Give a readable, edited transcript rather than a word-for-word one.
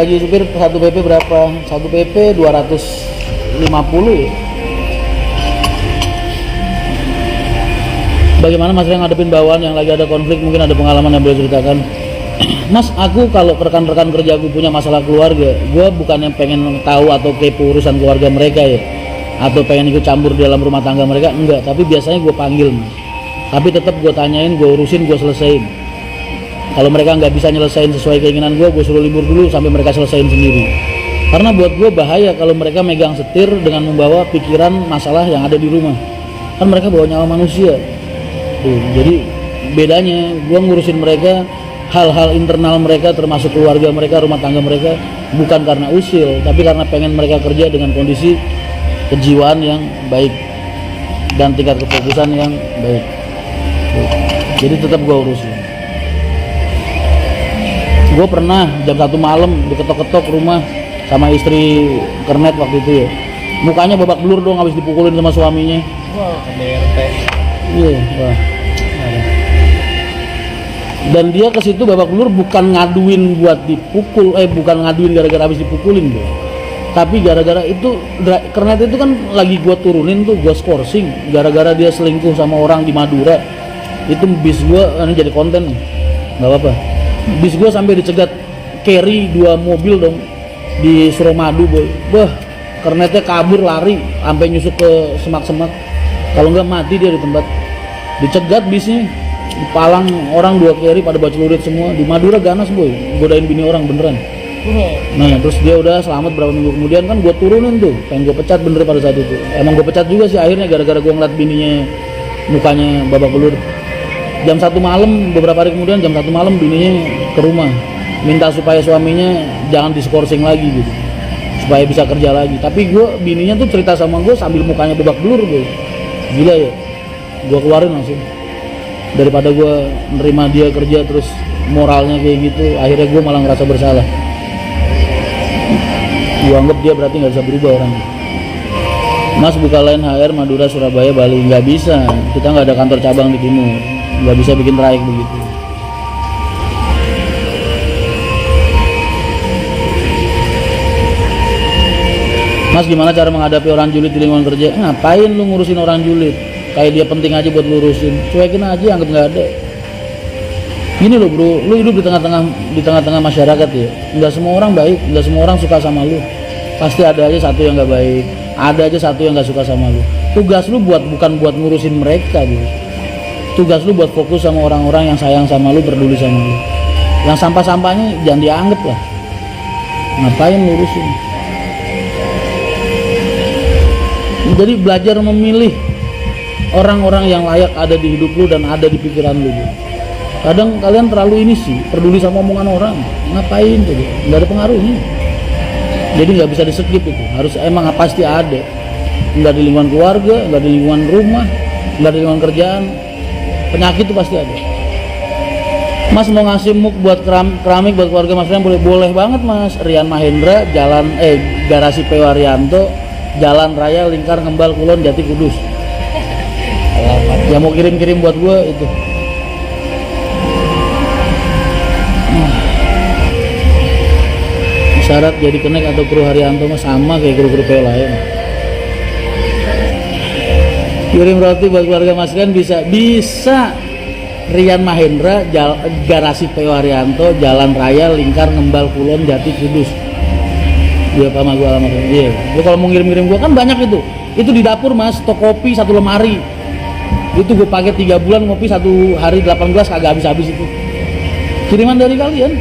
gaji supir 1 PP berapa? 1 PP 250 ya. Bagaimana Mas Ria ngadepin bawahan yang lagi ada konflik, mungkin ada pengalaman yang boleh ceritakan? Mas, aku kalau rekan-rekan kerja aku punya masalah keluarga, gue bukannya pengen tahu atau kepo urusan keluarga mereka ya, atau pengen ikut campur di dalam rumah tangga mereka, enggak. Tapi biasanya gue panggil Mas, tapi tetap gue tanyain, gue urusin, gue selesain. Kalau mereka nggak bisa nyelesain sesuai keinginan gue suruh libur dulu sampai mereka selesain sendiri. Karena buat gue bahaya kalau mereka megang setir dengan membawa pikiran masalah yang ada di rumah. Kan mereka bawa nyawa manusia. Tuh, jadi bedanya gue ngurusin mereka, hal-hal internal mereka termasuk keluarga mereka, rumah tangga mereka, bukan karena usil, tapi karena pengen mereka kerja dengan kondisi kejiwaan yang baik dan tingkat kefokusan yang baik. Tuh, jadi tetap gue urusin. Gue pernah jam 1 malam diketok-ketok rumah sama istri kernet waktu itu ya, mukanya babak belur dong habis dipukulin sama suaminya. Wah, KDRT. Iya, wah. Dan dia ke situ babak belur bukan ngaduin buat dipukul, bukan ngaduin gara-gara habis dipukulin bro. Tapi gara-gara itu kernet itu kan lagi gua turunin tuh, gua skorsing gara-gara dia selingkuh sama orang di Madura. Itu bis gua ini jadi konten nih. Enggak apa-apa. Bis gua sampai dicegat carry 2 mobil dong di Suramadu boy. Bah, kernetnya kabur lari sampai nyusuk ke semak-semak. Kalau nggak mati dia di tempat. Dicegat bisnya, dipalang orang 2 carry pada baca lurit semua di Madura ganas boy, godain bini orang beneran. Nah terus dia udah selamat berapa minggu kemudian kan gue turunin tuh, pengen gue pecat bener pada saat itu. Emang gue pecat juga sih akhirnya gara-gara gue ngeliat bininya mukanya babak belur. Jam 1 malam, beberapa hari kemudian jam 1 malam bininya ke rumah minta supaya suaminya jangan diskorsing lagi gitu, supaya bisa kerja lagi. Tapi bininya tuh cerita sama gue sambil mukanya babak belur boy. Gila ya, gue keluarin langsung. Daripada gue nerima dia kerja terus moralnya kayak gitu, akhirnya gue malah ngerasa bersalah. Gue anggap dia berarti nggak bisa berubah orang. Mas buka lain HR Madura, Surabaya, Bali, nggak bisa. Kita nggak ada kantor cabang di timur, nggak bisa bikin trayek begitu. Mas gimana cara menghadapi orang julid di lingkungan kerja? Ngapain lu ngurusin orang julid? Kayak dia penting aja buat lurusin, cuekin aja, anggap nggak ada. Gini loh bro, lu hidup di tengah-tengah masyarakat ya. Nggak semua orang baik, nggak semua orang suka sama lu. Pasti ada aja satu yang nggak baik, ada aja satu yang nggak suka sama lu. Tugas lu bukan buat ngurusin mereka gitu. Tugas lu buat fokus sama orang-orang yang sayang sama lu, peduli sama lu. Yang sampah-sampahnya jangan dianggap lah. Ngapain ngurusin? Jadi belajar memilih orang-orang yang layak ada di hidup lu dan ada di pikiran lu. Kadang kalian terlalu ini sih, peduli sama omongan orang. Ngapain tuh? Nggak ada pengaruhnya. Jadi nggak bisa di skip itu. Harus emang pasti ada. Nggak di lingkungan keluarga, nggak di lingkungan rumah, nggak di lingkungan kerjaan. Penyakit itu pasti ada. Mas mau ngasih muk buat keramik buat keluarga Mas Rian, boleh banget Mas. Rian Mahendra, garasi PO Haryanto, Jalan Raya Lingkar Ngembal Kulon Jati Kudus. Yang mau kirim-kirim buat gue itu. Syarat jadi kenek atau kru Haryanto mah sama kayak kru-kru PO lain. Kirim roti buat keluarga Mas Rian bisa Rian Mahendra, garasi PO Haryanto, Jalan Raya Lingkar Ngembal Kulon Jati Kudus. Dia apa sama gue alamatnya? Iya. Gue kalau mau ngirim-ngirim gue kan banyak itu. Itu di dapur Mas, stok kopi 1 lemari. Itu gue pakai 3 bulan ngopi 1 hari 8 gelas kagak habis-habis itu. Kiriman dari kalian.